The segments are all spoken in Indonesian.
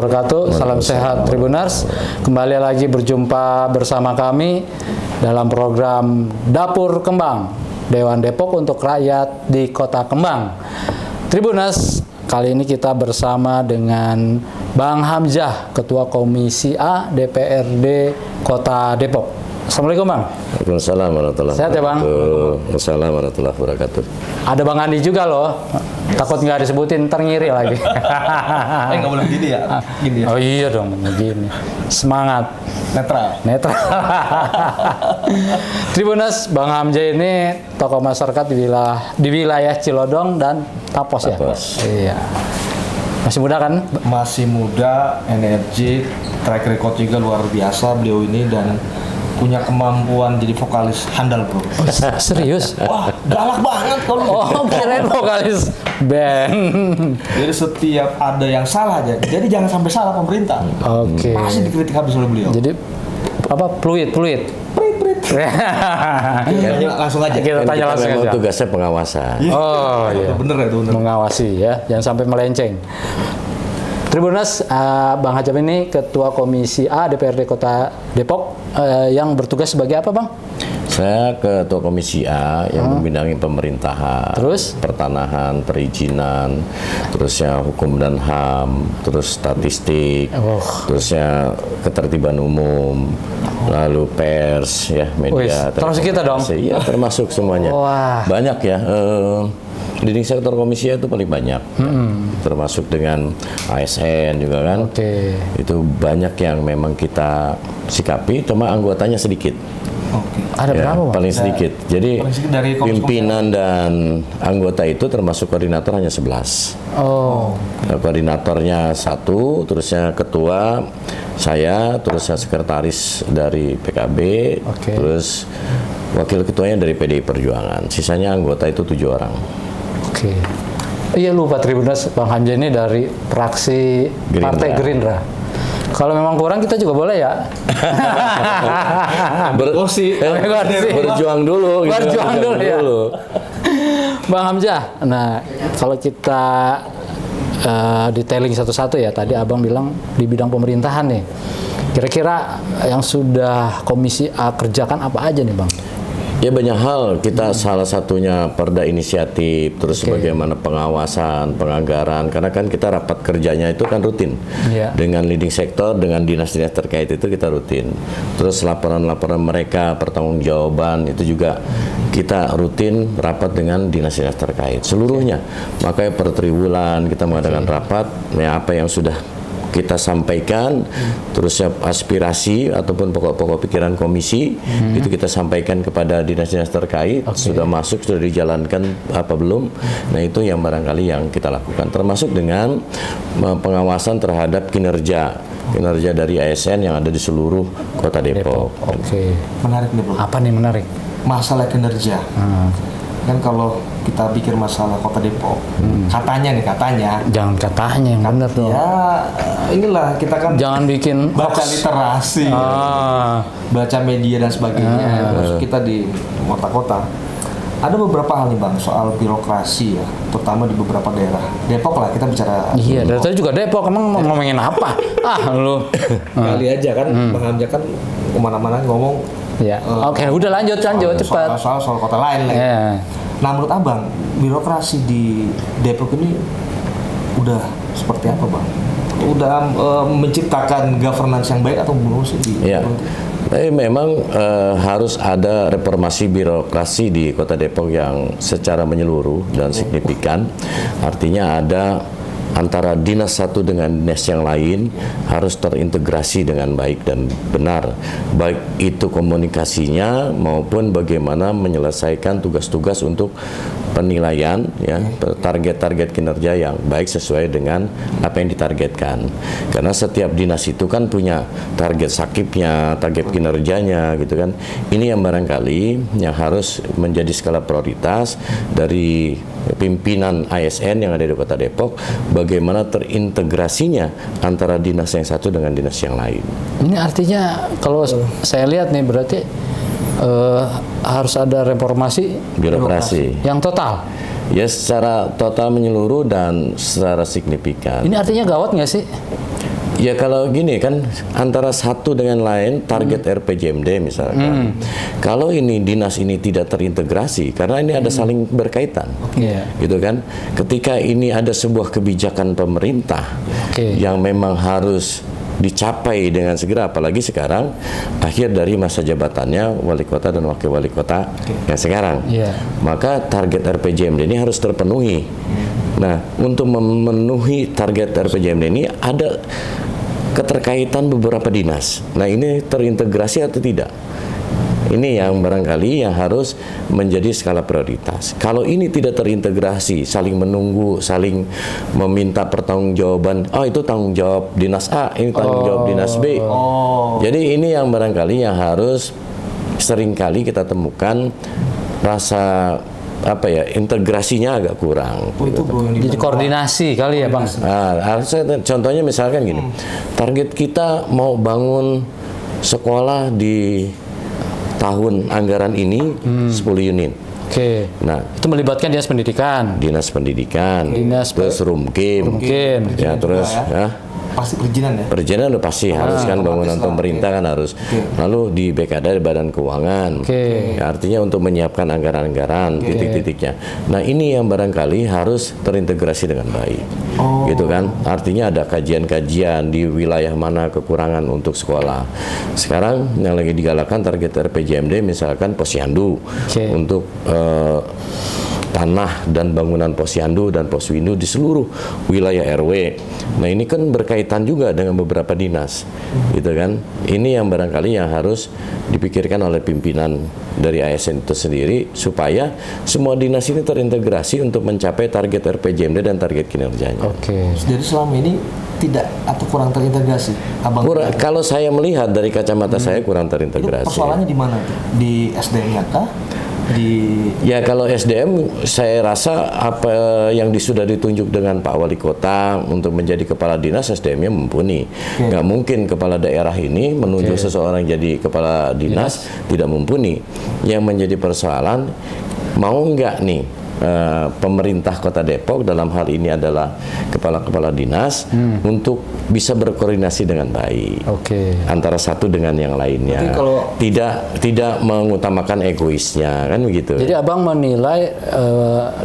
wabarakatuh. Salam sehat Tribuners. Kembali lagi berjumpa bersama kami dalam program Dapur Kembang, Dewan Depok untuk rakyat di Kota Kembang. Tribuners, kali ini kita bersama dengan Bang Hamzah, Ketua Komisi A DPRD Kota Depok. Assalamualaikum Bang. Waalaikumsalam warahmatullahi wabarakatuh. Sehat ya Bang? Waalaikumsalam warahmatullahi wabarakatuh. Ada Bang Andi juga loh. Takut nggak disebutin, ntar ngiri lagi. Nggak boleh gini ya? Gini ya? Oh iya dong, gini. Semangat. Netral. Netral. Tribuners, Bang Hamzah ini tokoh masyarakat di wilayah Cilodong dan Tapos ya? Tapos. Iya. Masih muda kan? Masih muda, energi, track record juga luar biasa beliau ini dan punya kemampuan jadi vokalis handal bro. Serius? Wah, galak banget kalau. Oh, kirain vokalis band. Jadi setiap ada yang salah aja, jadi jangan sampai salah pemerintah. Oke. Pasti dikritik habis oleh beliau. Jadi apa? Fluid. Langsung aja. Kita tanya langsung Memang aja. tugasnya pengawasan. Oh iya. Bener ya, itu bener. Mengawasi ya, jangan sampai melenceng. Tribuners, Bang Hajam ini Ketua Komisi A DPRD Kota Depok yang bertugas sebagai apa Bang? Saya Ketua Komisi A yang membidangi pemerintahan, Terus? pertanahan, perizinan, terusnya hukum dan HAM, terus statistik, terusnya ketertiban umum, lalu pers, ya media. Wih, termasuk kita dong? Iya, termasuk semuanya. Wah. Banyak ya. Leading sektor komisi A itu paling banyak, termasuk dengan ASN juga kan. Oke. Itu banyak yang memang kita sikapi, cuma anggotanya sedikit. Oke. Ada Ya, berapa Bang? paling sedikit. Jadi paling sedikit dari komisi pimpinan dan anggota itu termasuk koordinator hanya 11. Oh. Nah, koordinatornya 1, terusnya ketua saya, terusnya sekretaris dari PKB, Oke. terus wakil ketuanya dari PDI Perjuangan. Sisanya anggota itu 7 orang. Oke. Iya lupa Tribuners, Bang Hamzah ini dari fraksi Gerindra. Partai Gerindra. Kalau memang kurang kita juga boleh ya. Kursi. Berjuang dulu. gitu. Berjuang dulu ya. Bang Hamzah, nah kalau kita detailing satu-satu ya, tadi Abang bilang di bidang pemerintahan nih. Kira-kira yang sudah Komisi A kerjakan apa aja nih Bang? Ya banyak hal, kita salah satunya perda inisiatif, terus bagaimana pengawasan, penganggaran, karena kan kita rapat kerjanya itu kan rutin. Iya. Dengan leading sektor, dengan dinas-dinas terkait itu kita rutin. Terus laporan-laporan mereka, pertanggungjawaban itu juga kita rutin rapat dengan dinas-dinas terkait seluruhnya. Makanya per triwulan kita mengadakan rapat, ya apa yang sudah kita sampaikan, terusnya aspirasi ataupun pokok-pokok pikiran komisi itu kita sampaikan kepada dinas-dinas terkait, sudah masuk, sudah dijalankan apa belum. Nah itu yang barangkali yang kita lakukan, termasuk dengan pengawasan terhadap kinerja dari ASN yang ada di seluruh Kota Depok. Oke. Menarik nih bro. Apa nih menarik? Masalah kinerja. Kan kalau kita pikir masalah Kota Depok, katanya, Jangan katanya yang benar dong. ya inilah kita kan Jangan bikin baca hoax. literasi, baca media dan sebagainya. Terus kita di kota-kota ada beberapa hal nih bang soal birokrasi ya, terutama di beberapa daerah. Depok lah kita bicara. Iya, dari tadi juga Depok. Emang mau ngomongin apa? Lu. Kali aja kan, Bang Hamzah kan kemana-mana ngomong. Ya. Oke, udah lanjut cepat. Soal kota lain lagi. Ya. Nah menurut abang birokrasi di Depok ini udah seperti apa bang? Udah menciptakan governance yang baik atau belum sih? Ya, tapi memang harus ada reformasi birokrasi di Kota Depok yang secara menyeluruh dan signifikan. Artinya ada antara dinas satu dengan dinas yang lain harus terintegrasi dengan baik dan benar, baik itu komunikasinya maupun bagaimana menyelesaikan tugas-tugas untuk penilaian ya, target-target kinerja yang baik sesuai dengan apa yang ditargetkan. Karena setiap dinas itu kan punya target sakipnya, target kinerjanya gitu kan. Ini yang barangkali yang harus menjadi skala prioritas dari pimpinan ASN yang ada di Kota Depok, bagaimana terintegrasinya antara dinas yang satu dengan dinas yang lain. Ini artinya kalau saya lihat nih berarti harus ada reformasi Birokrasi. yang total. Ya secara total menyeluruh dan secara signifikan. Ini artinya gawat nggak sih? Ya kalau gini kan antara satu dengan lain target RPJMD misalkan. Kalau ini dinas ini tidak terintegrasi karena ini ada saling berkaitan. Iya. Gitu kan. Ketika ini ada sebuah kebijakan pemerintah yang memang harus dicapai dengan segera, apalagi sekarang akhir dari masa jabatannya wali kota dan wakil wali kota yang sekarang. Maka target RPJMD ini harus terpenuhi. Nah, untuk memenuhi target RPJMD ini ada keterkaitan beberapa dinas. Nah, ini terintegrasi atau tidak? Ini yang barangkali yang harus menjadi skala prioritas. Kalau ini tidak terintegrasi, saling menunggu, saling meminta pertanggungjawaban. Oh, itu tanggung jawab dinas A, ini tanggung jawab dinas B. Jadi ini yang barangkali yang harus seringkali kita temukan rasa integrasinya agak kurang. Jadi koordinasi kali ya Bang. Nah, harusnya contohnya misalkan gini, target kita mau bangun sekolah di tahun anggaran ini 10 unit. Nah, itu melibatkan dinas pendidikan, terus Rumkim, ya terus pasti perizinan ya? Perizinan udah pasti harus kan, bangunan pemerintah kan harus. Lalu di BKD Badan Keuangan. Ya, artinya untuk menyiapkan anggaran-anggaran titik-titiknya. Nah, ini yang barangkali harus terintegrasi dengan baik. Gitu kan? Artinya ada kajian-kajian di wilayah mana kekurangan untuk sekolah. Sekarang yang lagi digalakkan target RPJMD misalkan Posyandu untuk tanah dan bangunan posyandu dan poswindu di seluruh wilayah RW. Nah, ini kan berkaitan juga dengan beberapa dinas, gitu kan? Ini yang barangkali yang harus dipikirkan oleh pimpinan dari ASN itu sendiri supaya semua dinas ini terintegrasi untuk mencapai target RPJMD dan target kinerjanya. Jadi selama ini tidak atau kurang terintegrasi, Abang? Kalau saya melihat dari kacamata saya kurang terintegrasi. Itu persoalannya di mana? Di SDM-nya kah? Ya kalau SDM saya rasa apa yang sudah ditunjuk dengan Pak Wali Kota untuk menjadi kepala dinas, SDM-nya mumpuni. Nggak mungkin kepala daerah ini menunjuk seseorang jadi kepala dinas tidak mumpuni. Yang menjadi persoalan, mau nggak nih pemerintah Kota Depok dalam hal ini adalah kepala-kepala dinas untuk bisa berkoordinasi dengan baik antara satu dengan yang lainnya. Tidak mengutamakan egoisnya kan begitu. Jadi Abang menilai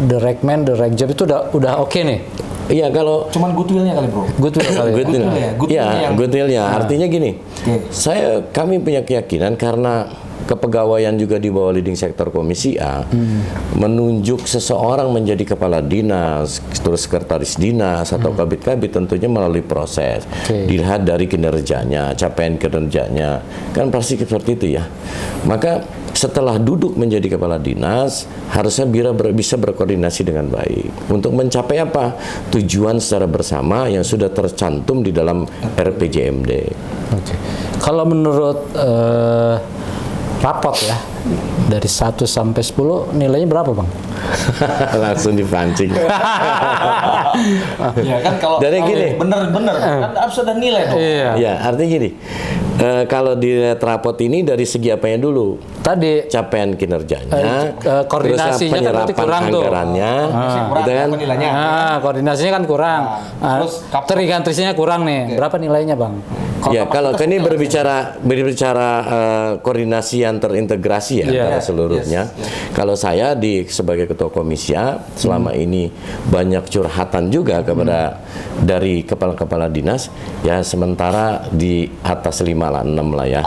direct man, direct job itu udah oke nih. Iya, kalau cuman goodwill-nya kali, Bro. Goodwill-nya. Artinya gini. Kami punya keyakinan karena kepegawaian juga di bawah leading sektor Komisi A, menunjuk seseorang menjadi kepala dinas, terus sekretaris dinas atau kabit-kabit tentunya melalui proses. Dilihat dari kinerjanya, capaian kinerjanya, kan pasti seperti itu ya. Maka setelah duduk menjadi kepala dinas, harusnya bisa berkoordinasi dengan baik untuk mencapai apa? Tujuan secara bersama yang sudah tercantum di dalam RPJMD. Kalau menurut rapot ya, dari 1 sampai 10 nilainya berapa Bang? Langsung dipancing. Ya kan kalau gini, bener-bener kan harus ada nilai dong. Ya, artinya gini. Kalau dilihat rapot ini dari segi apanya dulu? Tadi capaian kinerjanya, koordinasinya penyerapan kan kurang anggarannya, gitu kan? Koordinasinya kan kurang. Terus terintegrasinya kurang nih. Berapa nilainya Bang? Ya, kalau ini berbicara koordinasi yang terintegrasi ya antara seluruhnya. Kalau saya sebagai ketua komisi A, selama ini banyak curhatan juga kepada dari kepala-kepala dinas, ya sementara di atas 5 lah, 6 lah ya.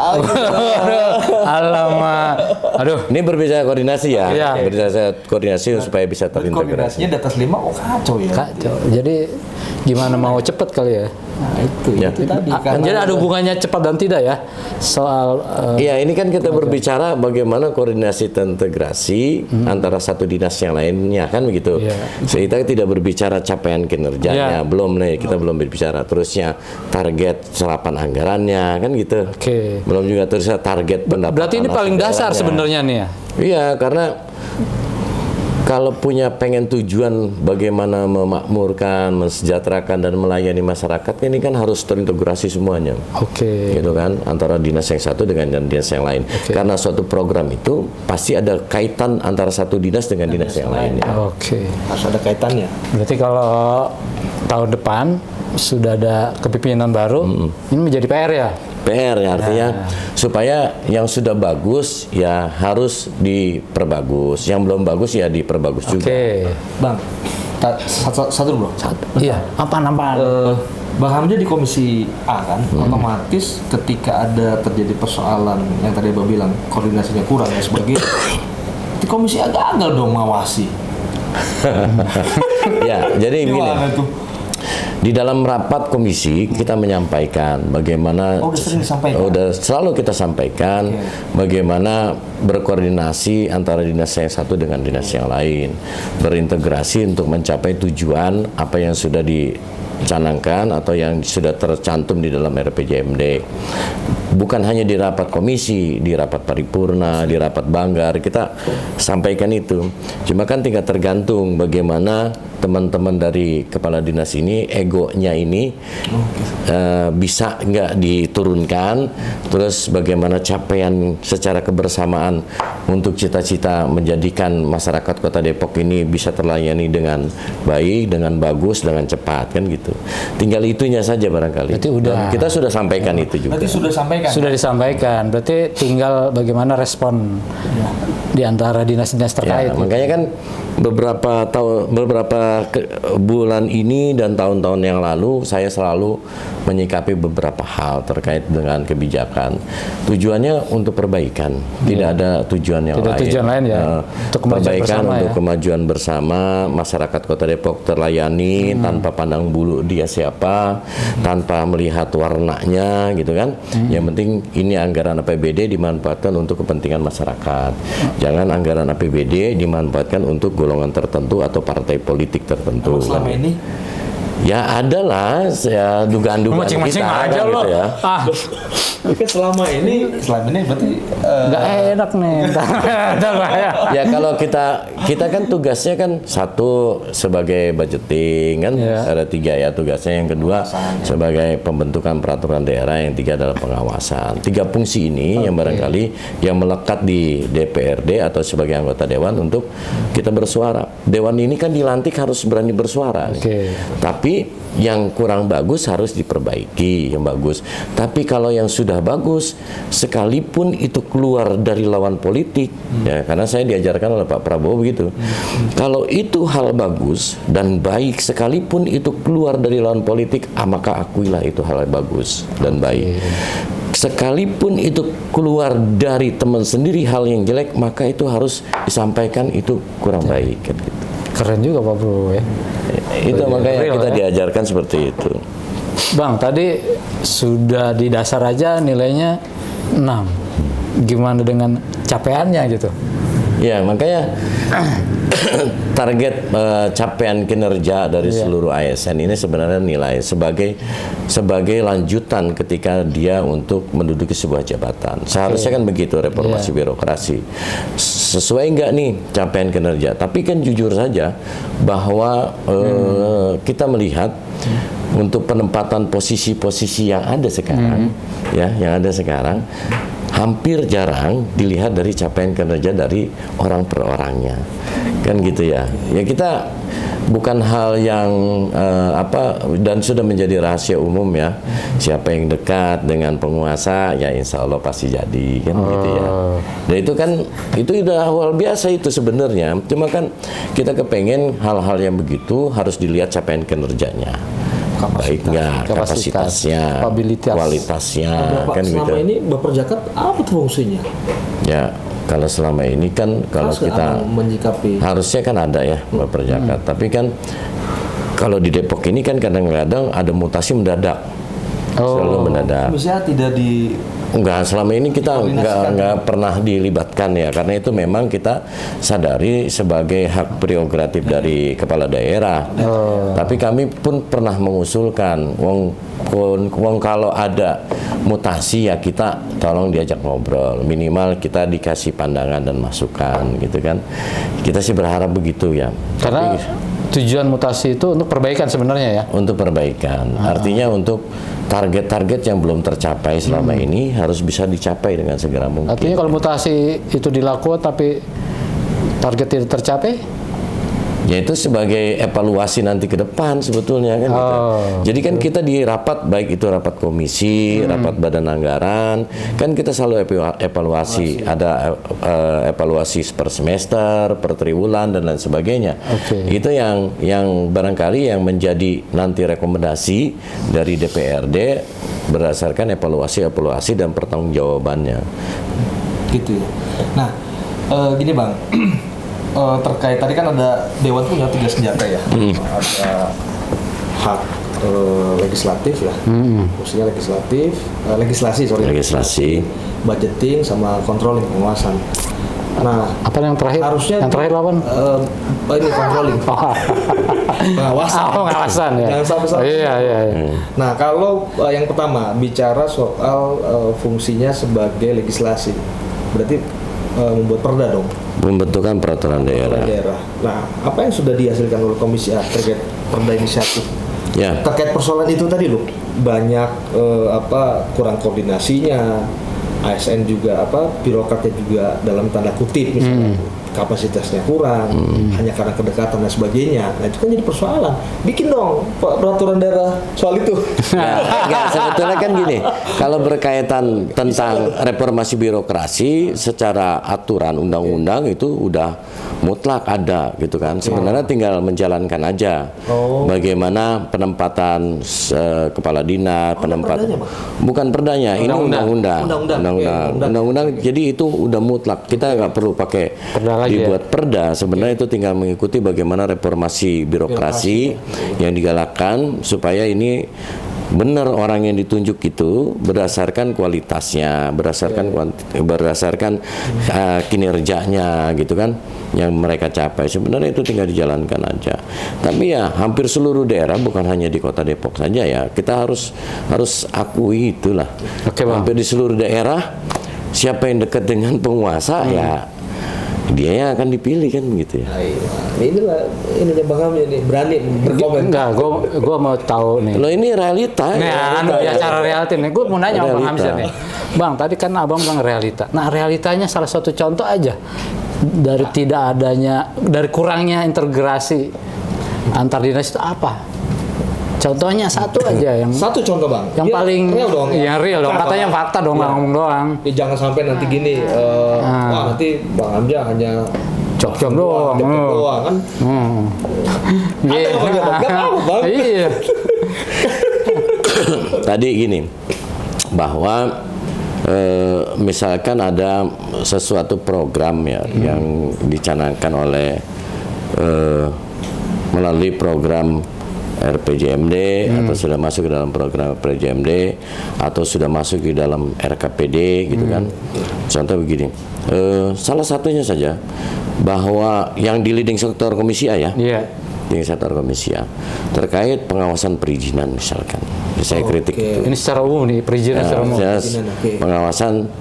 Alamak. Aduh. Ini berbicara koordinasi ya. Berbicara koordinasi supaya bisa terintegrasi. Koordinasinya di atas 5, kacau ya. Kacau. Jadi gimana mau cepat kali ya? Nah, itu tadi. Jadi ada hubungannya cepat dan tidak ya soal. Iya, ini kan kita berbicara bagaimana koordinasi terintegrasi antara satu dinas yang lainnya kan begitu. Kita tidak berbicara capaian kinerjanya, belum nih kita belum berbicara terusnya target serapan anggarannya kan gitu. Belum juga terusnya target pendapatan. Berarti ini paling dasar sebenarnya nih ya. Iya, karena kalau punya pengen tujuan bagaimana memakmurkan, mensejahterakan dan melayani masyarakat, ini kan harus terintegrasi semuanya. Gitu kan, antara dinas yang satu dengan dinas yang lain. Karena suatu program itu pasti ada kaitan antara satu dinas dengan dinas yang lainnya. Harus ada kaitannya. Berarti kalau tahun depan sudah ada kepemimpinan baru, ini menjadi PR ya. PR ya, artinya supaya yang sudah bagus ya harus diperbagus, yang belum bagus ya diperbagus juga. Oke. Bang, satu bro. Iya. Apaan? Bang Hamzah di komisi A kan, otomatis ketika ada terjadi persoalan yang tadi Bang bilang koordinasinya kurang dan sebagainya, di komisi A gagal dong mengawasi. Ya, jadi begini. Gimana tuh? Di dalam rapat komisi kita menyampaikan bagaimana udah sering disampaikan. Udah selalu kita sampaikan bagaimana berkoordinasi antara dinas yang satu dengan dinas yang lain, berintegrasi untuk mencapai tujuan apa yang sudah dicanangkan atau yang sudah tercantum di dalam RPJMD. Bukan hanya di rapat komisi, di rapat paripurna, di rapat banggar kita sampaikan itu. Cuma kan tinggal tergantung bagaimana teman-teman dari kepala dinas ini egonya ini bisa nggak diturunkan, terus bagaimana capaian secara kebersamaan untuk cita-cita menjadikan masyarakat Kota Depok ini bisa terlayani dengan baik, dengan bagus, dengan cepat kan gitu. Tinggal itunya saja barangkali. Berarti udah. Dan kita sudah sampaikan itu juga. Berarti sudah sampaikan. Sudah disampaikan. Berarti tinggal bagaimana respon di antara dinas-dinas terkait. Ya, makanya kan beberapa bulan ini dan tahun-tahun yang lalu saya selalu menyikapi beberapa hal terkait dengan kebijakan. Tujuannya untuk perbaikan, tidak ada tujuan yang Tidak lain. tujuan lain ya. Untuk kemajuan Perbaikan bersama untuk ya. kemajuan bersama, masyarakat Kota Depok terlayani tanpa pandang bulu dia siapa, tanpa melihat warnanya gitu kan. Yang penting ini anggaran APBD dimanfaatkan untuk kepentingan masyarakat. Jangan anggaran APBD dimanfaatkan untuk golongan tertentu atau partai politik tertentu. Selama ini ya adalah ya dugaan-dugaan Macing-macing kita aja kan, loh. gitu ya. kan selama ini berarti Nggak enak nih. Ntar lah ya. Ya kalau kita kan tugasnya kan satu sebagai budgeting kan ada 3 ya tugasnya, yang kedua sebagai pembentukan peraturan daerah, yang 3 adalah pengawasan. 3 fungsi ini yang barangkali yang melekat di DPRD atau sebagai anggota dewan untuk kita bersuara. Dewan ini kan dilantik harus berani bersuara. Tapi yang kurang bagus harus diperbaiki yang bagus. Tapi kalau yang sudah bagus, sekalipun itu keluar dari lawan politik, ya karena saya diajarkan oleh Pak Prabowo begitu. Kalau itu hal bagus dan baik, sekalipun itu keluar dari lawan politik, maka akuilah itu hal yang bagus dan baik. Sekalipun itu keluar dari teman sendiri hal yang jelek, maka itu harus disampaikan itu kurang baik kan gitu. Keren juga Pak Bro ya. Itu makanya real, kita ya? diajarkan seperti itu. Bang, tadi sudah di dasar aja nilainya 6. Gimana dengan capaiannya gitu? Ya, makanya target capaian kinerja dari seluruh ASN ini sebenarnya nilai sebagai lanjutan ketika dia untuk menduduki sebuah jabatan. Seharusnya kan begitu reformasi birokrasi. Sesuai enggak nih capaian kinerja? Tapi kan jujur saja bahwa kita melihat untuk penempatan posisi-posisi yang ada sekarang, ya, yang ada sekarang hampir jarang dilihat dari capaian kinerja dari orang per orangnya, kan gitu ya. Ya kita bukan hal yang dan sudah menjadi rahasia umum ya. Siapa yang dekat dengan penguasa, ya insya Allah pasti jadi kan gitu ya. Dan itu kan itu udah hal biasa itu sebenarnya. Cuma kan kita kepengen hal-hal yang begitu harus dilihat capaian kinerjanya. Baik nggak, kapasitasnya, kualitasnya, kan selama gitu. ini Bapak Jakat apa tuh fungsinya? Ya, kalau selama ini kan kalau kita menyikapi harusnya kan ada ya Bapak Jakat, tapi kan kalau di Depok ini kan kadang-kadang ada mutasi mendadak, selalu mendadak. Misalnya tidak di Enggak, selama ini kita enggak pernah dilibatkan ya, karena itu memang kita sadari sebagai hak prerogatif dari kepala daerah. Tapi kami pun pernah mengusulkan, wong kalau ada mutasi ya kita tolong diajak ngobrol, minimal kita dikasih pandangan dan masukan gitu kan. Kita sih berharap begitu ya. Karena tujuan mutasi itu untuk perbaikan sebenarnya ya. Untuk perbaikan, artinya untuk target-target yang belum tercapai selama ini harus bisa dicapai dengan segera mungkin. Artinya kalau mutasi itu dilakukan tapi target tidak tercapai, Yaitu sebagai evaluasi nanti ke depan sebetulnya kan gitu. Jadi kan kita di rapat, baik itu rapat komisi, rapat badan anggaran, kan kita selalu evaluasi. Ada evaluasi per semester, per triwulan dan lain sebagainya. Itu yang barangkali yang menjadi nanti rekomendasi dari DPRD berdasarkan evaluasi dan pertanggungjawabannya. Gitu ya. Nah, gini Bang. Terkait tadi kan ada Dewan punya 3 senjata ya. Ada hak legislatif ya, fungsinya legislasi, budgeting sama controlling, pengawasan. Nah, Apa yang terakhir? harusnya yang terakhir apa? ini controlling, pengawasan. Pengawasan ya. Jangan sampai salah. Iya. Nah, kalau yang pertama bicara soal fungsinya sebagai legislasi, berarti membuat perda dong. Pembentukan peraturan daerah. Nah, apa yang sudah dihasilkan oleh Komisi A terkait perda inisiatif? Ya. Terkait persoalan itu tadi loh, banyak kurang koordinasinya, ASN juga birokratnya juga dalam tanda kutip misalnya kapasitasnya kurang, hanya karena kedekatan dan sebagainya. Nah, itu kan jadi persoalan. Bikin dong peraturan daerah soal itu. Enggak, sebetulnya kan gini, kalau berkaitan tentang reformasi birokrasi secara aturan undang-undang itu udah mutlak ada gitu kan. Sebenarnya tinggal menjalankan aja. Bagaimana penempatan kepala dinas, penempatan bukan perdanya, ini undang-undang. Undang-undang. Jadi itu udah mutlak. Kita nggak perlu pakai dibuat perda. Sebenarnya itu tinggal mengikuti bagaimana reformasi birokrasi yang digalakkan supaya ini benar orang yang ditunjuk itu berdasarkan kualitasnya, berdasarkan kinerjanya gitu kan yang mereka capai. Sebenarnya itu tinggal dijalankan aja. Tapi ya hampir seluruh daerah, bukan hanya di Kota Depok saja ya, kita harus akui itulah. Hampir di seluruh daerah siapa yang dekat dengan penguasa ya dia yang akan dipilih kan gitu ya. Ini Bang Hamid nih berani berkomentar. Enggak, gue mau tahu nih. Loh ini realita. Cara realita nih. Gue mau nanya Bang Hamzah nih. Bang, tadi kan Abang bilang realita. Nah, realitanya salah satu contoh aja dari dari kurangnya integrasi antar dinas itu apa? Contohnya satu aja yang satu contoh Bang. Yang paling real dong. Yang real dong. Katanya fakta dong, nggak ngomong doang. Jangan sampai nanti gini, wah nanti Bang Hamzah hanya cok doang. Kan. Iya. Tadi gini, bahwa misalkan ada sesuatu program ya yang dicanangkan oleh melalui program RPJMD atau sudah masuk ke dalam program RPJMD atau sudah masuk di dalam RKPD gitu kan. Contoh begini, salah satunya saja bahwa yang di leading sektor Komisi A ya, leading sektor Komisi A terkait pengawasan perizinan misalkan. Saya kritik itu. Ini secara umum nih, perizinan secara umum. Pengawasan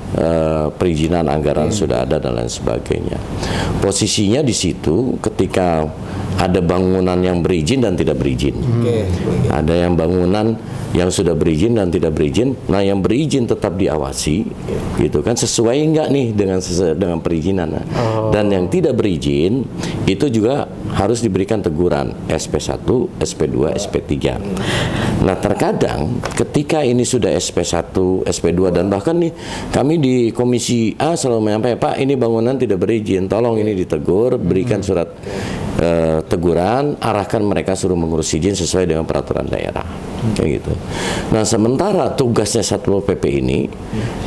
perizinan anggaran sudah ada dan lain sebagainya. Posisinya di situ ketika ada bangunan yang berizin dan tidak berizin. Ada yang bangunan yang sudah berizin dan tidak berizin. Nah, yang berizin tetap diawasi, gitu kan, sesuai enggak nih dengan perizinan. Dan yang tidak berizin itu juga harus diberikan teguran SP1, SP2, SP3. Nah, terkadang ketika ini sudah SP1, SP2 dan bahkan nih kami di Komisi A selalu menyampaikan, Pak, ini bangunan tidak berizin, tolong ini ditegur, berikan surat teguran, arahkan mereka suruh mengurus izin sesuai dengan peraturan daerah, kayak gitu. Nah, sementara tugasnya Satpol PP ini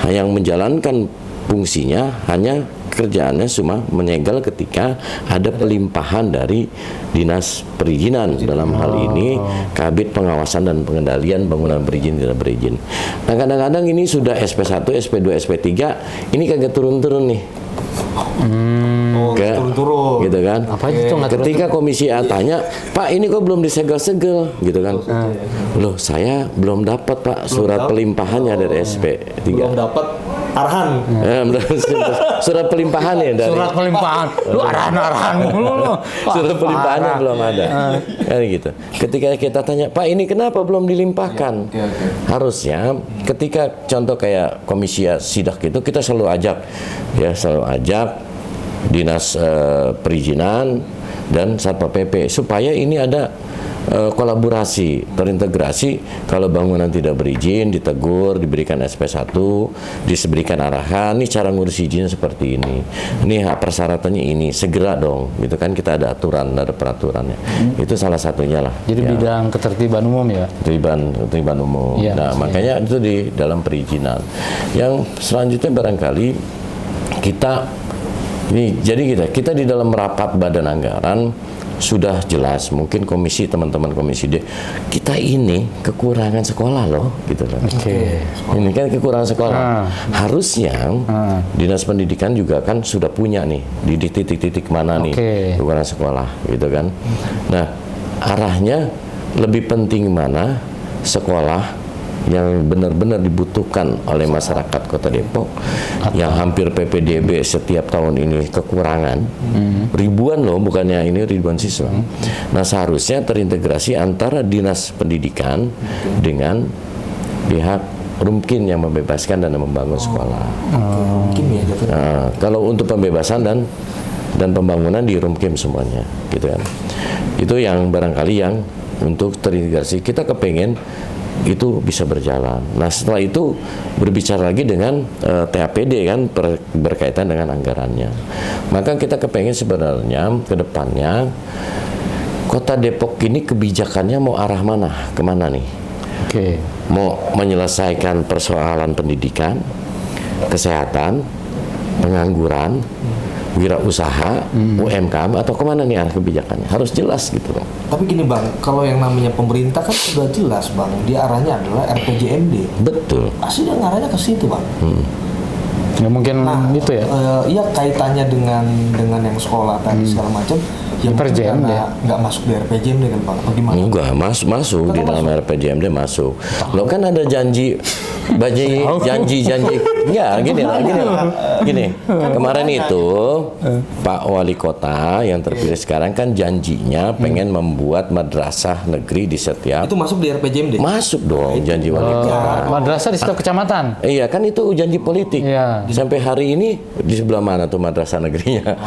yang menjalankan fungsinya hanya kerjaannya cuma menyegel ketika ada pelimpahan dari dinas perizinan, dalam hal ini Kabid Pengawasan dan Pengendalian Bangunan Berizin tidak berizin. Nah, kadang-kadang ini sudah SP1, SP2, SP3 ini kagak turun-turun nih. Turun-turun gitu kan. Ketika Komisi A tanya, Pak, ini kok belum disegel-segel gitu kan. Loh, saya belum dapat, Pak, surat pelimpahannya dari SP3. Belum dapat arahan. Surat pelimpahannya dari Surat pelimpahan. Lu arahan mulu. Surat pelimpahannya belum ada. Kan gitu. Ketika kita tanya, Pak, ini kenapa belum dilimpahkan? Harusnya ketika contoh kayak Komisi A sidak itu kita selalu ajak dinas perizinan dan Satpol PP supaya ini ada kolaborasi, terintegrasi. Kalau bangunan tidak berizin, ditegur, diberikan SP1, diberikan arahan, ini cara ngurus izinnya seperti ini. Ini persyaratannya ini, segera dong. Gitu kan, kita ada aturan, ada peraturannya. Itu salah satunya lah. Jadi bidang ketertiban umum ya? Ketertiban umum. Ya, nah, makanya itu di dalam perizinan. Yang selanjutnya barangkali kita kita di dalam rapat badan anggaran sudah jelas, mungkin teman-teman komisi D, kita ini kekurangan sekolah loh, gitu loh. Ini kan kekurangan sekolah. Harusnya dinas pendidikan juga kan sudah punya nih di titik-titik mana nih kekurangan sekolah, gitu kan. Nah, arahnya lebih penting mana sekolah yang benar-benar dibutuhkan oleh masyarakat Kota Depok, yang hampir PPDB setiap tahun ini kekurangan ribuan loh, bukannya ini ribuan siswa. Nah, seharusnya terintegrasi antara dinas pendidikan dengan pihak Rumkin yang membebaskan dan membangun sekolah. Nah, kalau untuk pembebasan dan pembangunan di Rumkim semuanya, gitu kan. Itu yang barangkali yang untuk terintegrasi kita kepengen itu bisa berjalan. Nah, setelah itu berbicara lagi dengan TAPD kan berkaitan dengan anggarannya. Maka kita kepengen sebenarnya ke depannya Kota Depok ini kebijakannya mau arah mana, kemana nih? Mau menyelesaikan persoalan pendidikan, kesehatan, pengangguran, wirausaha, UMKM, atau kemana nih arah kebijakannya? Harus jelas gitu loh. Tapi gini Bang, kalau yang namanya pemerintah kan sudah jelas Bang, dia arahnya adalah RPJMD. Betul. Pasti dia ngarahnya ke situ Bang. Ya mungkin itu ya. Iya, kaitannya dengan yang sekolah tadi segala macam. Yang RPJMD nggak masuk di RPJMD kan Bang? Bagaimana? Enggak, masuk di dalam RPJMD masuk. Lo kan ada janji ya gini. Kemarin itu Pak Wali Kota yang terpilih sekarang kan janjinya pengen membuat madrasah negeri di setiap. Itu masuk di RPJMD? Masuk dong, janji Wali Kota. Madrasah di setiap kecamatan. Iya, kan itu janji politik. Iya. Sampai hari ini di sebelah mana tuh madrasah negerinya?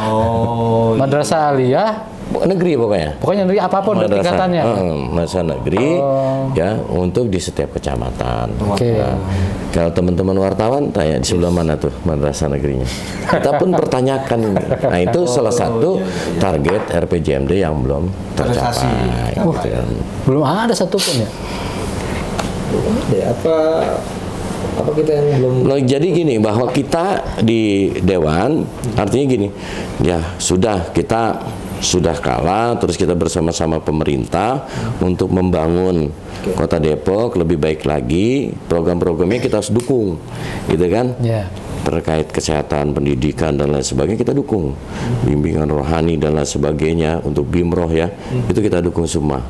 Madrasah aliyah negeri pokoknya. Pokoknya negeri apapun tingkatannya. Madrasah negeri ya untuk di setiap kecamatan. Nah, kalau teman-teman wartawan tanya di sebelah mana tuh madrasah negerinya. Kita pun pertanyakan ini. Nah, itu salah satu target RPJMD yang belum tercapai. Gitu kan. Belum ada satupun ya. Apa kita yang belum? Nah, jadi gini, bahwa kita di Dewan artinya gini, ya kita sudah kalah, terus kita bersama-sama pemerintah untuk membangun Kota Depok lebih baik lagi. Program-programnya kita harus dukung, gitu kan? Terkait kesehatan, pendidikan dan lain sebagainya kita dukung. Bimbingan rohani dan lain sebagainya untuk BIMROH ya, itu kita dukung semua.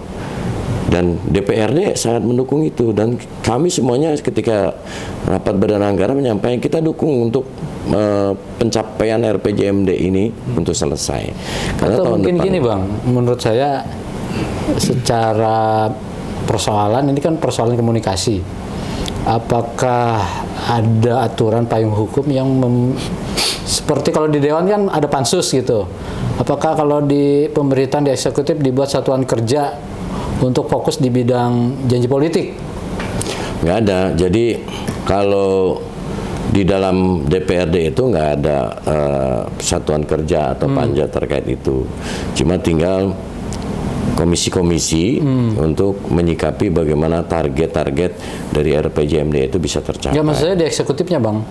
Dan DPRD sangat mendukung itu, dan kami semuanya ketika rapat badan anggaran menyampaikan kita dukung untuk pencapaian RPJMD ini untuk selesai. Karena atau tahun mungkin depan, gini Bang, menurut saya secara persoalan ini kan persoalan komunikasi. Apakah ada aturan payung hukum yang seperti kalau di Dewan kan ada pansus gitu. Apakah kalau di pemerintahan, di eksekutif dibuat satuan kerja untuk fokus di bidang janji politik? nggak ada. Jadi kalau di dalam DPRD itu nggak ada satuan kerja atau panja terkait itu. Cuma tinggal komisi-komisi untuk menyikapi bagaimana target-target dari RPJMD itu bisa tercapai. Ya, maksudnya di eksekutifnya Bang.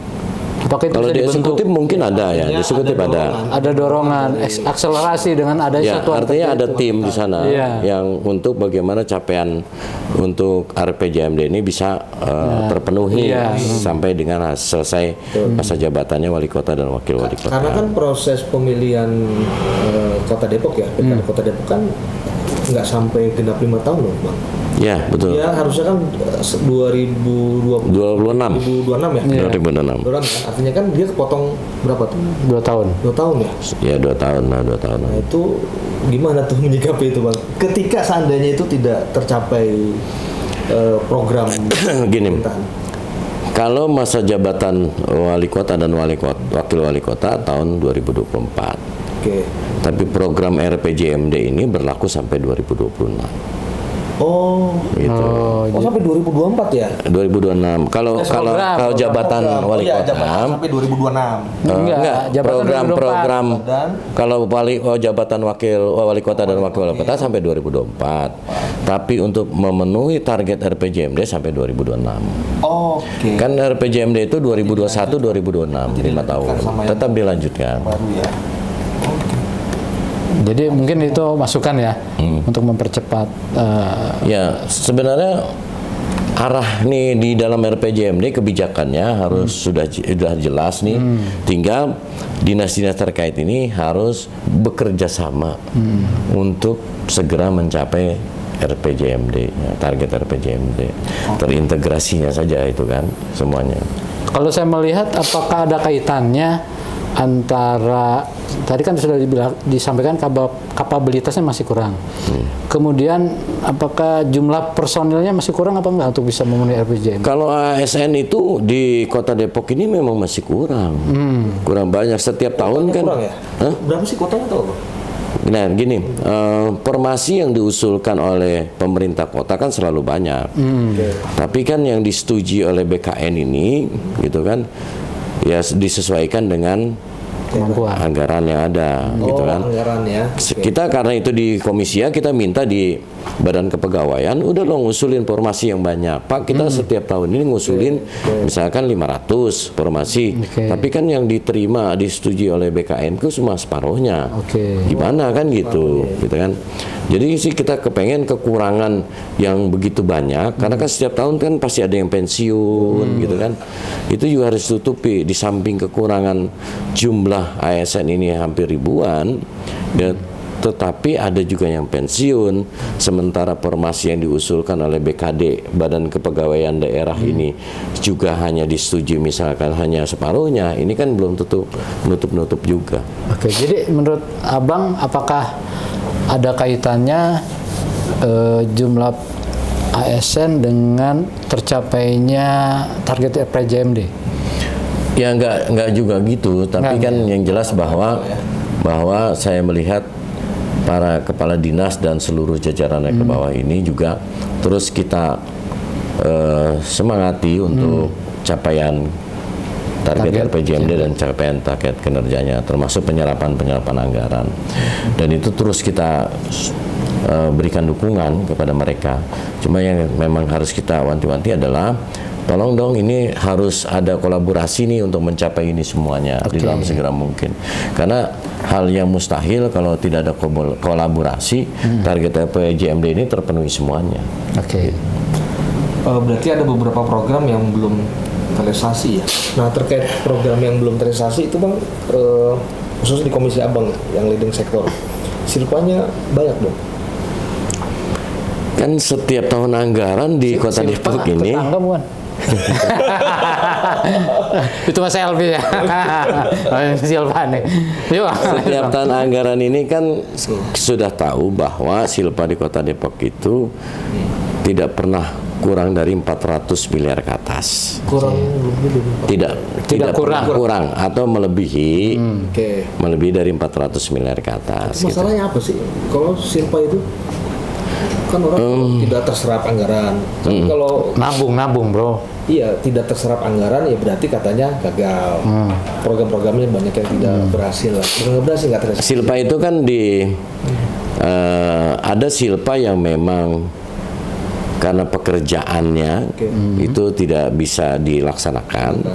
Apakah itu kalau bisa di dibentuk? eksekutif mungkin ada ya, di eksekutif ada. Ada dorongan, akselerasi dengan adanya Ya, satuan artinya kerja ada itu. tim di sana yang untuk bagaimana capaian untuk RPJMD ini bisa terpenuhi sampai dengan selesai masa jabatannya wali kota dan wakil wali kota. Karena kan proses pemilihan Kota Depok ya, pilkada Kota Depok kan nggak sampai genap 5 tahun loh Bang. Ya, betul. Ya harusnya kan 2026 ya. 2026. Kan? Artinya kan dia kepotong berapa tuh? 2 tahun. 2 tahun ya? Ya 2 tahun lah, 2 tahun. Nah itu gimana tuh menyikapi itu Bang? Ketika seandainya itu tidak tercapai program Gini, pemerintahan. kalau masa jabatan wali kota dan wakil wali kota tahun 2024, Oke. Tapi program RPJMD ini berlaku sampai 2026. Oh, Gitu. sampai 2024 ya? 2026. Kalau jabatan wali kota, sampai 2026. Enggak, jabatan program Dan kalau jabatan wali kota dan wakil wali kota sampai 2024. Tapi untuk memenuhi target RPJMD sampai 2026. Oke. Kan RPJMD itu 2021 2026, 5 tahun. sama yang Tetap dilanjutkan. baru ya. Jadi mungkin itu masukan ya untuk mempercepat. Ya, sebenarnya arah nih di dalam RPJMD kebijakannya harus sudah jelas nih. Tinggal dinas-dinas terkait ini harus bekerja sama untuk segera mencapai RPJMD, ya, target RPJMD. Terintegrasinya saja itu kan semuanya. Kalau saya melihat apakah ada kaitannya antara tadi kan sudah disampaikan kapabilitasnya masih kurang. Kemudian apakah jumlah personilnya masih kurang apa enggak untuk bisa memenuhi RPJMD? Kalau ASN itu di Kota Depok ini memang masih kurang. Kurang banyak setiap tahun kan. Kurang ya? Hah? Berapa sih kotanya tahu? Nah, gini, formasi yang diusulkan oleh pemerintah kota kan selalu banyak. Tapi kan yang disetujui oleh BKN ini, gitu kan, ya disesuaikan dengan Kemampuan. anggaran yang ada, gitu kan. Anggaran ya. Kita karena itu di komisi ya kita minta di Badan Kepegawaian udah lo ngusulin formasi yang banyak. Pak, kita setiap tahun ini ngusulin misalkan 500 formasi. Tapi kan yang diterima disetujui oleh BKN itu cuma separuhnya. Gimana kan gitu, gitu kan. Jadi sih kita kepengen kekurangan yang begitu banyak karena kan setiap tahun kan pasti ada yang pensiun gitu kan. Itu juga harus tutupi di samping kekurangan jumlah ASN ini hampir ribuan. Tetapi ada juga yang pensiun, sementara formasi yang diusulkan oleh BKD, Badan Kepegawaian Daerah ini juga hanya disetujui misalkan hanya separuhnya, ini kan belum nutup juga. Oke, jadi menurut Abang apakah ada kaitannya jumlah ASN dengan tercapainya target RPJMD? Ya enggak juga gitu, tapi kan yang jelas bahwa saya melihat para kepala dinas dan seluruh jajaran yang ke bawah ini juga terus kita semangati untuk capaian target RPJMD dan capaian target kinerjanya, termasuk penyerapan anggaran. Dan itu terus kita berikan dukungan kepada mereka. Cuma yang memang harus kita wanti-wanti adalah tolong dong ini harus ada kolaborasi nih untuk mencapai ini semuanya di dalam segera mungkin. Karena hal yang mustahil kalau tidak ada kolaborasi, target RPJMD ini terpenuhi semuanya. Berarti ada beberapa program yang belum terrealisasi ya. Nah, terkait program yang belum terrealisasi itu Bang, khusus di Komisi Abang yang leading sektor, silpanya banyak dong. Kan setiap tahun anggaran di Kota Depok ini tetangga bukan? Itu Mas Elvi ya. Silpa nih. Setiap tahun anggaran ini kan sudah tahu bahwa silpa di Kota Depok itu tidak pernah kurang dari 400 miliar ke atas. Tidak kurang atau melebihi. Melebihi dari 400 miliar ke atas. Masalahnya apa sih kalau silpa itu? Kan orang tidak terserap anggaran. Tapi kalau nabung bro. Iya, tidak terserap anggaran ya berarti katanya gagal. Program-programnya banyak yang tidak berhasil. Nggak berhasil, nggak terhasil. Silpa itu kan ada silpa yang memang karena pekerjaannya itu tidak bisa dilaksanakan.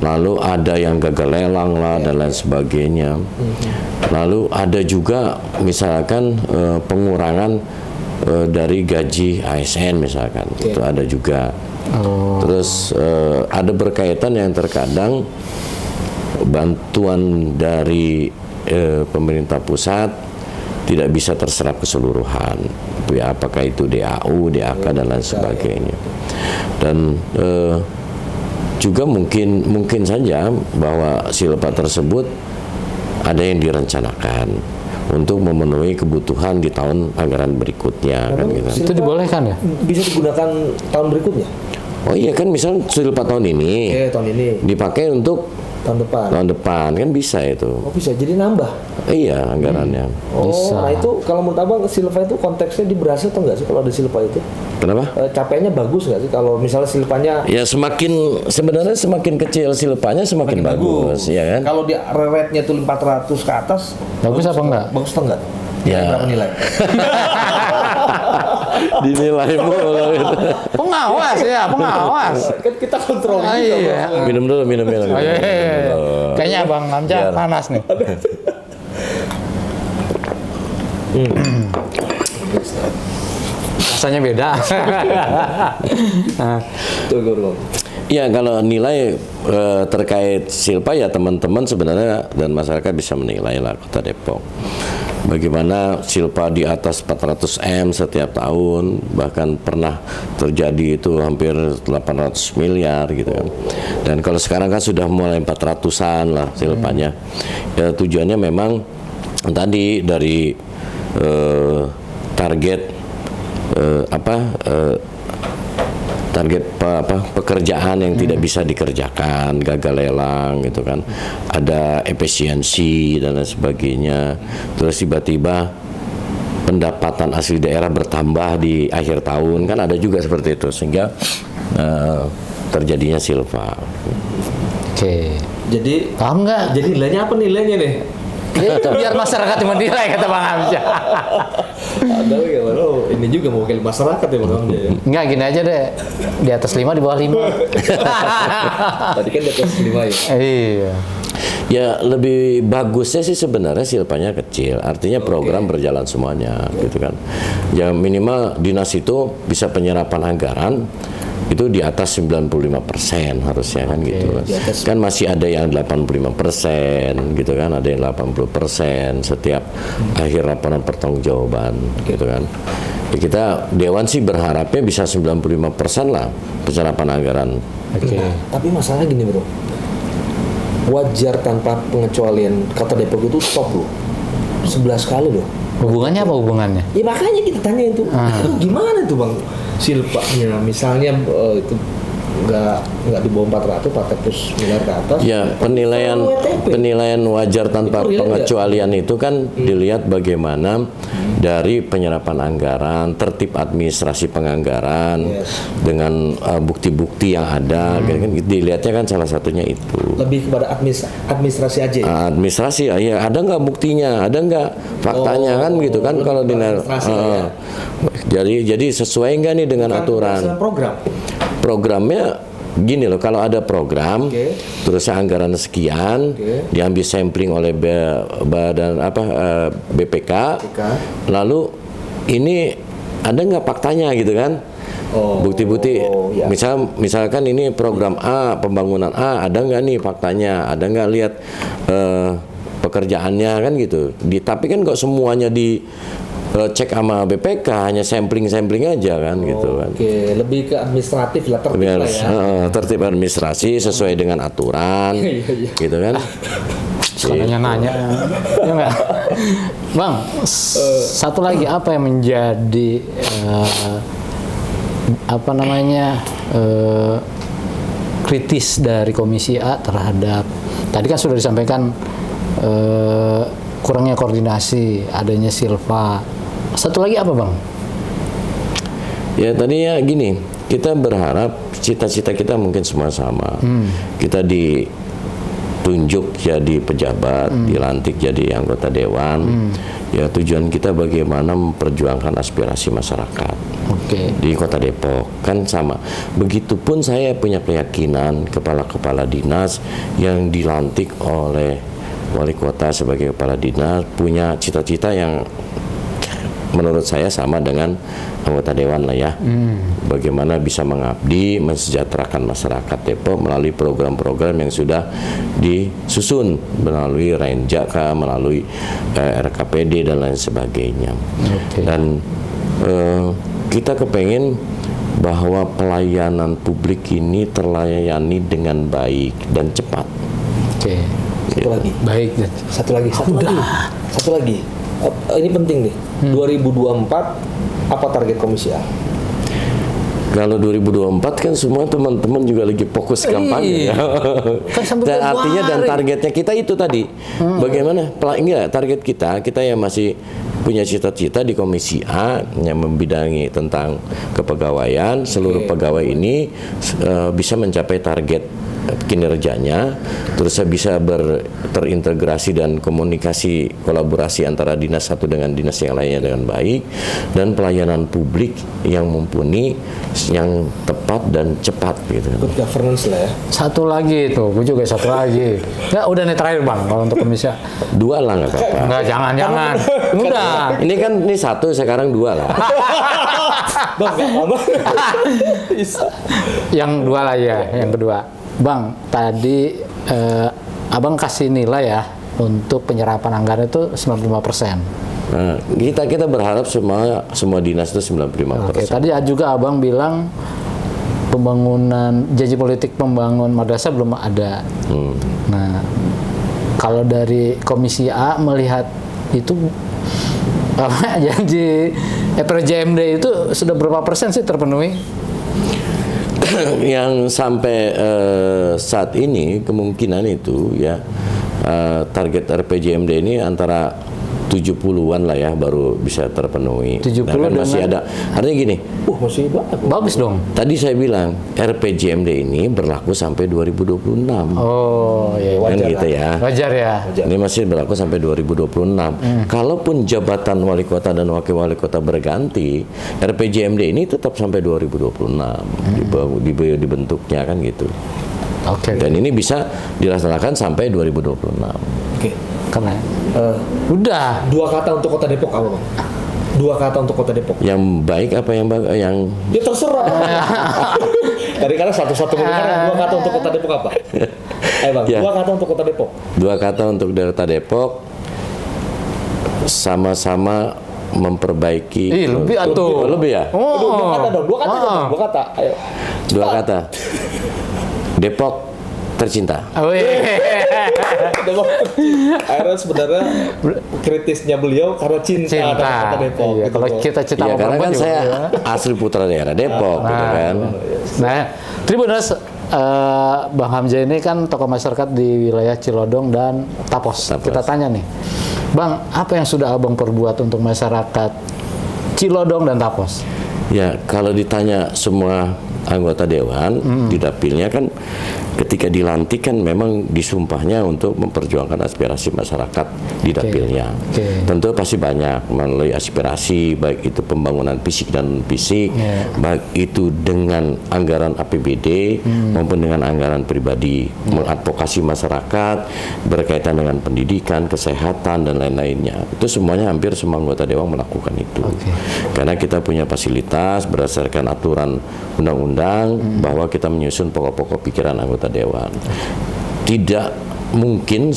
Lalu ada yang gagal lelang lah dan lain sebagainya. Lalu ada juga misalkan pengurangan dari gaji ASN misalkan, itu ada juga. Terus ada berkaitan yang terkadang bantuan dari pemerintah pusat tidak bisa terserap keseluruhan, ya, apakah itu DAU, DAK dan lain sebagainya. Dan juga mungkin saja bahwa silpa tersebut ada yang direncanakan untuk memenuhi kebutuhan di tahun anggaran berikutnya kan gitu. Itu dibolehkan ya? Bisa digunakan tahun berikutnya? Oh iya kan, misal silpa tahun ini, tahun ini dipakai untuk tahun depan kan bisa itu. Oh bisa, jadi nambah. Iya anggarannya. Oh, Bisa. nah itu kalau menurut abang silpa itu konteksnya di berhasil atau enggak sih kalau ada silpa itu? Kenapa? Capaiannya bagus nggak sih kalau misalnya silpanya Ya sebenarnya semakin kecil silpanya semakin bagus, ya kan? Kalau di rate-nya tuh 400 ke atas, Bagus apa enggak? bagus atau enggak? Ya. Berapa nilai? Dinilai mulu gitu. Pengawas ya, pengawas. Kan kita kontrol Ah, juga, iya. Bang. Minum dulu. Oh, iya. Kayaknya Abang Hamzah Biar. panas nih. Rasanya beda. Nah, Tuh, Guru. Ya kalau nilai terkait silpa ya teman-teman sebenarnya dan masyarakat bisa menilai lah Kota Depok. Bagaimana silpa di atas 400 M setiap tahun, bahkan pernah terjadi itu hampir 800 miliar gitu kan. Dan kalau sekarang kan sudah mulai 400-an lah silpanya. Ya tujuannya memang tadi dari target target pekerjaan yang tidak bisa dikerjakan, gagal lelang gitu kan, ada efisiensi dan lain sebagainya. Terus tiba-tiba pendapatan asli daerah bertambah di akhir tahun kan ada juga seperti itu sehingga terjadinya silpa. Oke. Jadi Paham nggak? jadi nilainya apa nilainya nih? Ya, itu biar masyarakat yang menilai kata Bang Hamzah. Ada gimana? Oh, ini juga mewakili masyarakat ya Bang Hamzah ya. Enggak, gini aja deh. Di atas 5, di bawah 5. Tadi kan di atas 5 ya. Iya. Ya lebih bagusnya sih sebenarnya silpanya kecil, artinya program berjalan semuanya gitu kan. Ya minimal dinas itu bisa penyerapan anggaran itu di atas 95% harusnya kan gitu kan. Kan masih ada yang 85% gitu kan, ada yang 80% setiap akhir laporan pertanggungjawaban gitu kan. Ya, kita Dewan sih berharapnya bisa 95% lah penyerapan anggaran. Oke. Nah, tapi masalahnya gini Bro, wajar tanpa pengecualian Kota Depok itu top loh, 11 kali loh. Hubungannya apa hubungannya? Ya makanya kita tanya itu gimana tuh Bang silpanya, misalnya itu nggak di bawah 400 miliar ke atas. Ya penilaian wajar tanpa Itu real pengecualian itu kan dilihat bagaimana dari penyerapan anggaran, tertib administrasi penganggaran dengan bukti-bukti yang ada, kan dilihatnya kan salah satunya itu. Lebih kepada administrasi aja ya? Administrasi ya ada nggak buktinya, ada nggak faktanya kan gitu kan kalau jadi sesuai nggak nih dengan aturan Program. programnya gini loh, kalau ada program terus anggaran sekian diambil sampling oleh badan BPK, lalu ini ada nggak faktanya gitu kan, bukti-bukti ya. misalkan ini program A, pembangunan A, ada nggak nih faktanya, ada nggak lihat pekerjaannya kan gitu. Tapi kan kok semuanya di cek sama BPK, hanya sampling aja kan gitu kan. Oke, lebih ke administratif lah, tertib lah ya. Tertib administrasi sesuai dengan aturan, gitu kan. Sekalian nanya, ya nggak? Bang, satu lagi apa yang menjadi kritis dari Komisi A terhadap tadi kan sudah disampaikan kurangnya koordinasi, adanya silpa. Satu lagi apa Bang? Ya tadinya gini, kita berharap cita-cita kita mungkin semua sama. Kita ditunjuk jadi pejabat, dilantik jadi anggota dewan. Ya tujuan kita bagaimana memperjuangkan aspirasi masyarakat. Di Kota Depok kan sama. Begitupun saya punya keyakinan kepala-kepala dinas yang dilantik oleh wali kota sebagai kepala dinas punya cita-cita yang menurut saya sama dengan anggota dewan lah ya. Bagaimana bisa mengabdi, mensejahterakan masyarakat Depok melalui program-program yang sudah disusun melalui Renjaka, melalui RKPD dan lain sebagainya. Dan kita kepengen bahwa pelayanan publik ini terlayani dengan baik dan cepat. Satu lagi. Baik. Satu lagi. Ini penting nih. 2024 apa target Komisi A? Kalau 2024 kan semua teman-teman juga lagi fokus kampanye ya. Kan sampai Dan artinya dan Februari. targetnya kita itu tadi. Bagaimana? Enggak, target kita yang masih punya cita-cita di Komisi A yang membidangi tentang kepegawaian, seluruh pegawai ini bisa mencapai target kinerjanya, terus bisa terintegrasi dan komunikasi kolaborasi antara dinas satu dengan dinas yang lainnya dengan baik, dan pelayanan publik yang mumpuni, yang tepat dan cepat gitu. Good governance lah ya. Satu lagi itu, gue juga satu lagi. Ya udah nih terakhir bang, kalau untuk komisi. Dua lah nggak apa-apa. Enggak, jangan. Udah. Ini kan ini satu, sekarang dua lah. Bang, nggak apa-apa. Yang dua lah ya, yang kedua. Bang, tadi abang kasih nilai ya untuk penyerapan anggaran itu 95%. Nah, kita berharap semua dinas itu 95%. Oke, tadi juga abang bilang pembangunan janji politik pembangun madrasah belum ada. Nah, kalau dari Komisi A melihat itu apa janji PRJMD itu sudah berapa persen sih terpenuhi? Yang sampai saat ini kemungkinan itu ya target RPJMD ini antara 70-an lah ya baru bisa terpenuhi. 70 Nah, kan masih ada. Artinya gini, Masih banyak. Bagus dong. tadi saya bilang RPJMD ini berlaku sampai 2026. Oh, iya. Kan wajar gitu ya. Wajar ya. Ini masih berlaku sampai 2026. Kalaupun jabatan wali kota dan wakil wali kota berganti, RPJMD ini tetap sampai 2026 dibentuknya kan gitu. Oke. Dan ini bisa dilaksanakan sampai 2026. Oke. Karena udah. Dua kata untuk Kota Depok apa, Bang? Dua kata untuk Kota Depok. Yang baik apa yang Ya terserah. Tadi karena satu-satu kan dua kata untuk Kota Depok apa? Ayo Bang, Ya. dua kata untuk Kota Depok. dua kata untuk Kota Depok, sama-sama memperbaiki. Lebih atuh. Lebih ya? Dua kata dong, dua kata dong, dua kata. Ayo. Dua kata. Depok tercinta. Depok. Akhirnya sebenarnya kritisnya beliau karena cinta terhadap Kota Depok. Iya, gitu, kalau Bang. kita cinta Ya sama karena perempuan kan juga, saya ya. asli putra daerah Depok gitu kan. Nah, Tribuners, Bang Hamzah ini kan tokoh masyarakat di wilayah Cilodong dan Tapos. Tapos. Kita tanya nih, Bang, apa yang sudah Abang perbuat untuk masyarakat Cilodong dan Tapos? Ya, kalau ditanya semua anggota dewan di dapilnya kan ketika dilantik kan memang disumpahnya untuk memperjuangkan aspirasi masyarakat di dapilnya. Oke. Tentu pasti banyak melalui aspirasi, baik itu pembangunan fisik dan non fisik, baik itu dengan anggaran APBD maupun dengan anggaran pribadi, mengadvokasi masyarakat berkaitan dengan pendidikan, kesehatan dan lain-lainnya. Itu semuanya hampir semua anggota dewan melakukan itu. Karena kita punya fasilitas berdasarkan aturan undang-undang bahwa kita menyusun pokok-pokok pikiran anggota dewan. Tidak mungkin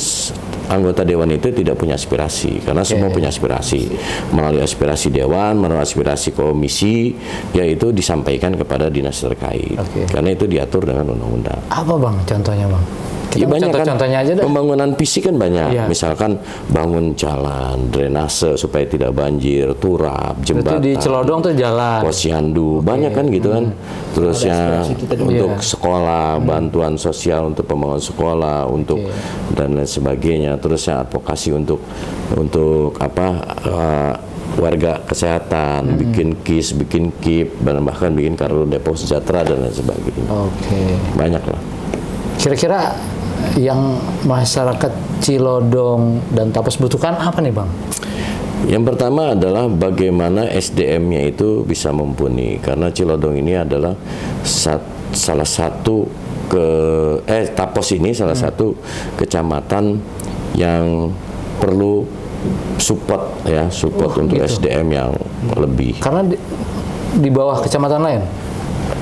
anggota dewan itu tidak punya aspirasi, karena semua punya aspirasi. Melalui aspirasi dewan, melalui aspirasi komisi, yaitu disampaikan kepada dinas terkait. Karena itu diatur dengan undang-undang. Apa Bang contohnya Bang? Kita Ya, banyak kan contoh-contohnya aja deh. pembangunan fisik kan banyak. Iya. Misalkan bangun jalan, drainase supaya tidak banjir, turap, Itu jembatan. di Celodong tuh jalan. Posyandu, banyak kan gitu kan. Terus ya untuk Iya. sekolah, bantuan sosial untuk pembangunan sekolah, untuk dan lain sebagainya. Terus ya advokasi untuk apa warga kesehatan, bikin KIS, bikin KIP, dan bahkan bikin kartu Depok Sejahtera dan lain sebagainya. Oke. Banyak lah. Kira-kira yang masyarakat Cilodong dan Tapos butuhkan apa nih Bang? Yang pertama adalah bagaimana SDM-nya itu bisa mumpuni, karena Cilodong ini adalah salah satu Tapos ini salah satu kecamatan yang perlu support untuk gitu. SDM yang lebih. Karena di bawah kecamatan lain.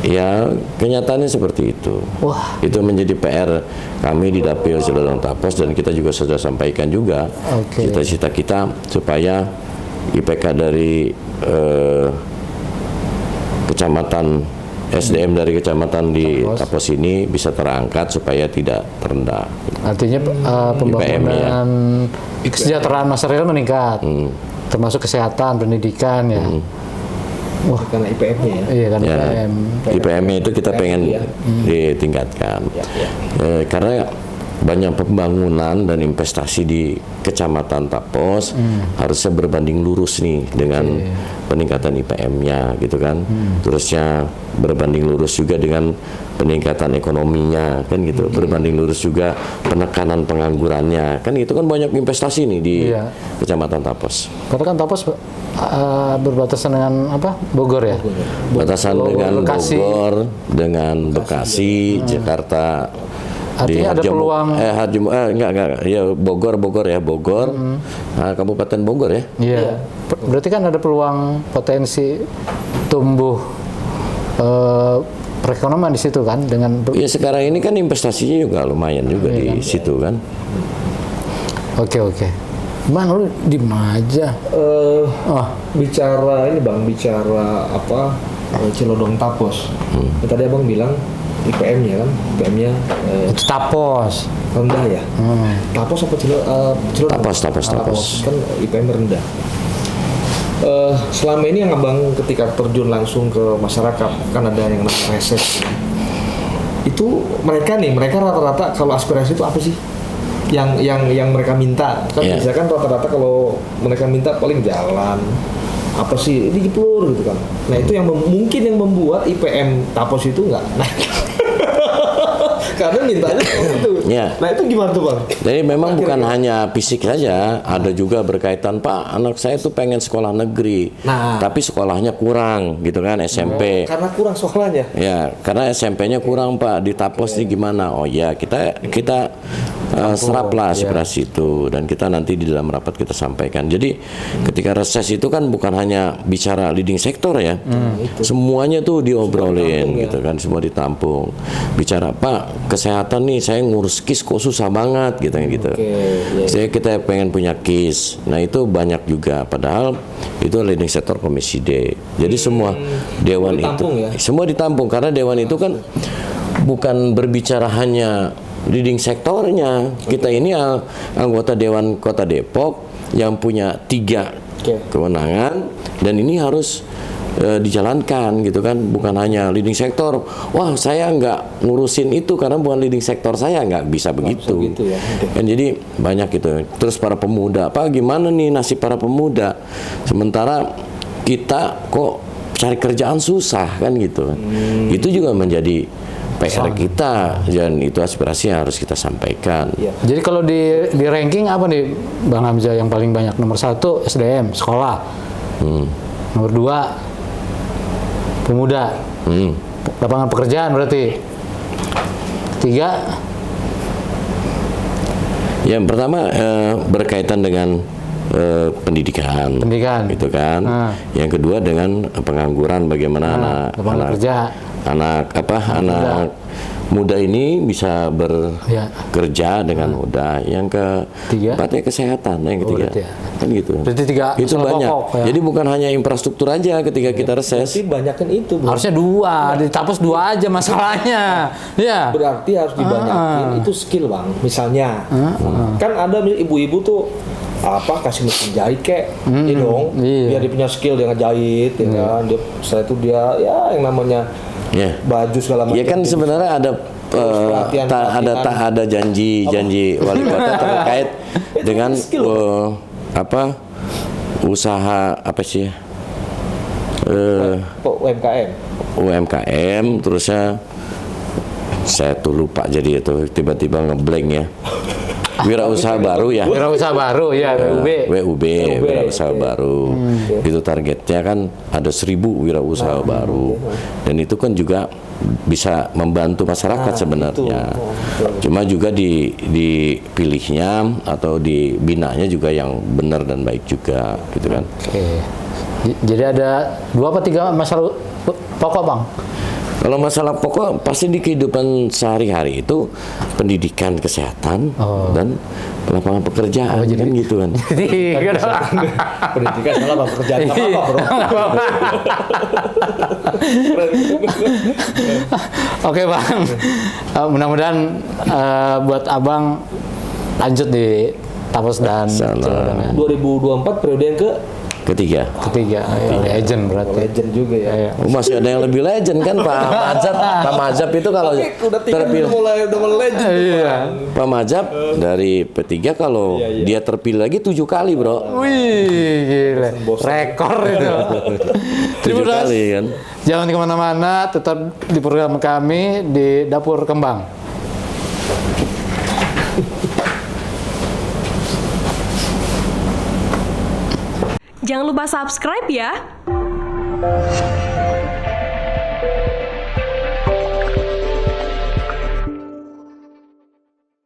Ya, kenyataannya seperti itu. Wah. Itu menjadi PR kami di Dapil Cilodong Tapos, dan kita juga sudah sampaikan juga Oke. cita-cita kita supaya IPK dari kecamatan SDM dari kecamatan di Tapos ini bisa terangkat supaya tidak terendah. Artinya pembangunan kesejahteraan masyarakat meningkat. Termasuk kesehatan, pendidikan ya. karena IPM-nya ya. Iya kan Ya, IPM. IPM-nya itu kita pengen ya. ditingkatkan. Karena banyak pembangunan dan investasi di Kecamatan Tapos harusnya berbanding lurus nih dengan peningkatan IPM-nya gitu kan. Terusnya berbanding lurus juga dengan peningkatan ekonominya kan gitu. Berbanding lurus juga penekanan penganggurannya. Kan itu kan banyak investasi nih di Iya. Kecamatan Tapos. Karena kan Tapos berbatasan dengan apa? Bogor ya. Batasan Bogor, dengan Bekasi. Bogor, dengan Bekasi, Jakarta. Artinya ada peluang. Enggak. Ya Bogor ya, Bogor. Nah, Kabupaten Bogor ya. Iya. Berarti kan ada peluang potensi tumbuh perekonomian di situ kan dengan Ya sekarang ini kan investasinya juga lumayan juga di situ kan. Oke. Bang, lu di mana aja? Bicara ini Bang, bicara apa Cilodong Tapos. Tadi Abang bilang IPM-nya kan, IPM-nya Itu Tapos. rendah ya. Tapos apa Cilodong? Tapos. Kan IPM rendah. Selama ini yang Abang ketika terjun langsung ke masyarakat kan ada yang namanya reses. Itu mereka rata-rata kalau aspirasi itu apa sih? Yang mereka minta kan biasanya kan rata-rata kalau mereka minta paling jalan apa sih ini diplur gitu kan. Nah itu yang mungkin yang membuat IPM Tapos itu nggak naik. Karena mintanya itu. Ya. Nah itu gimana tuh Bang? Jadi memang bukan hanya fisik saja, ada juga berkaitan Pak, anak saya tuh pengen sekolah negeri, tapi sekolahnya kurang gitu kan SMP. Karena kurang sekolahnya. Ya, karena SMP-nya kurang Pak, di Tapos nih gimana? Oh ya, kita seraplah aspirasi itu dan kita nanti di dalam rapat kita sampaikan. Jadi ketika reses itu kan bukan hanya bicara leading sektor ya, semuanya tuh diobrolin gitu kan, semua ditampung. Bicara Pak, kesehatan nih saya ngurus KIS kok susah banget gitu. Saya kita pengen punya KIS. Nah itu banyak juga, padahal itu leading sektor Komisi D. Jadi semua dewan itu semua ditampung karena dewan itu kan bukan berbicara hanya leading sektornya. Kita ini anggota Dewan Kota Depok yang punya 3 kewenangan dan ini harus dijalankan gitu kan, bukan hanya leading sektor. Wah saya nggak ngurusin itu karena bukan leading sektor saya, nggak bisa begitu. Kan jadi banyak gitu. Terus para pemuda, Pak gimana nih nasib para pemuda? Sementara kita kok cari kerjaan susah kan gitu. Itu juga menjadi PR kita dan itu aspirasi yang harus kita sampaikan. Jadi kalau di ranking apa nih Bang Hamzah yang paling banyak? Nomor 1 SDM sekolah, nomor 2 pemuda, lapangan pekerjaan berarti. 3 yang pertama berkaitan dengan pendidikan gitu kan. Yang kedua dengan pengangguran, bagaimana anak muda ini bisa bekerja dengan mudah. Yang keempat kesehatan, yang ketiga kan gitu. Berarti 3 itu banyak pokok, ya. Jadi bukan hanya infrastruktur aja ketika kita reses. Berarti banyakin itu Bro. Harusnya 2, di Tapos 2 aja masalahnya. Ya. Berarti harus dibanyakin itu skill Bang. Misalnya kan ada ibu-ibu tuh kasih mesin jahit kek, dong, biar dia punya skill dia ngejahit, ya kan, setelah itu dia yang namanya baju segala macam. Ya kan sebenarnya ada ada janji wali kota terkait dengan usaha apa sih? UMKM terusnya saya tuh lupa jadi itu tiba-tiba ngeblank ya. Wirausaha baru ya. Wirausaha baru ya, WUB, wirausaha baru. Itu targetnya kan ada 1000 wirausaha baru. Dan itu kan juga bisa membantu masyarakat sebenarnya. Cuma juga dipilihnya atau dibinanya juga yang benar dan baik juga gitu kan. Jadi ada 2 apa 3 masalah pokok Bang? Kalau masalah pokok pasti di kehidupan sehari-hari itu pendidikan, kesehatan dan lapangan pekerjaan kan gitu kan. Pendidikan salah Bang, pekerjaan apa Bro? Oke Bang, mudah-mudahan buat Abang lanjut di Tapos dan 2024 periode yang ke Ketiga. Legend berarti. Legend juga ya. Iya. Masih ada yang lebih legend kan Pak Majab. Pak Majab itu kalau Tapi udah tiga terpilih, udah mulai legend. Iya. Pak Majab dari P3 kalau dia terpilih lagi 7 kali bro. Wih, gila. Rekor itu. 7 kali kan. Jangan kemana-mana, tetap di program kami di Dapur Kembang. Jangan lupa subscribe ya.